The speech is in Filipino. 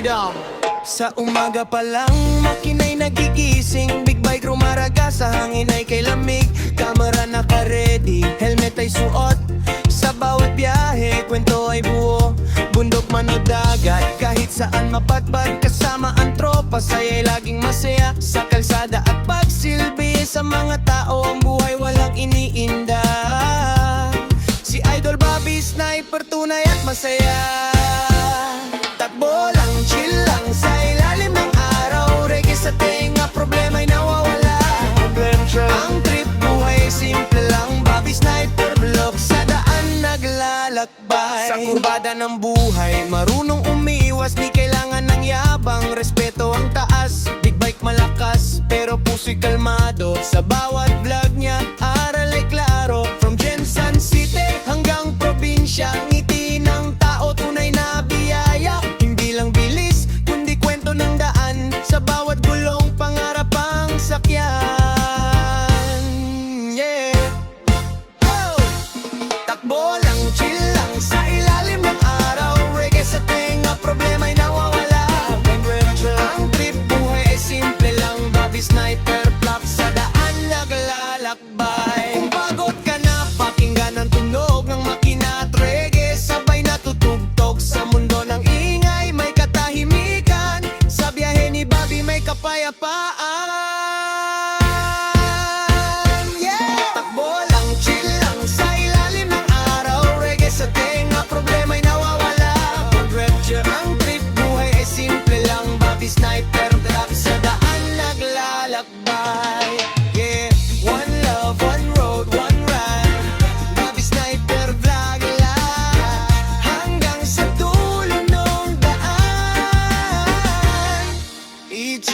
Freedom. Sa umaga pa lang, makina'y nagigising. Big bike rumaraga sa hangin ay kay lamig. Kamera naka-ready, helmet ay suot. Sa bawat biyahe, kwento ay buo. Bundok man o dagat, kahit saan mapagpag. Kasama ang tropa, saya'y laging masaya. Sa kalsada at pagsilbi sa mga tao, ang buhay walang iniinda. Si Idol Bobby, sniper, tunay at masaya. Takbo lang, chill lang sa ilalim ng araw. Reggae sa tenga, problema'y nawawala. Ang trip, buhay, simple lang. Bobby Sniper, vlog sa daan naglalakbay. Sa kurbada ng buhay, marunong umiwas. Di kailangan ng yabang, respeto ang taas. Big bike malakas, pero puso'y kalmado. Sa bawat vlog niya, aral ay klaro. From Jensen City hanggang probinsya, ngiti ng tao, tunay na biyaya. Hindi lang bilis, kundi kwento ng daan. Sa bawat gulong, pangarap ang sakyan. Yeah. Oh! Takbo lang, chill lang sa ilalim ng araw. Reggae sa tenga, problema'y nawawala. Ang trip, buhay ay simple lang. Bobby Sniper, flop sa daan naglalakbay. Kung pagod ka na, pakinggan ang tunog ng makina at reggae, sabay natutugtog. Sa mundo ng ingay, may katahimikan. Sa biyahe ni Bobby, may kapayapaan. Yeah! Takbo lang, chill lang sa ilalim ng araw. Reggae sa tenga, problema'y nawawala. Pag-rapture ang trip, buhay ay simple lang. Bobby Sniper, drop sa daan naglalakbay. Yeah, one love, one road, one ride. Bobby Sniper, vlog live hanggang sa dulo ng daan. Each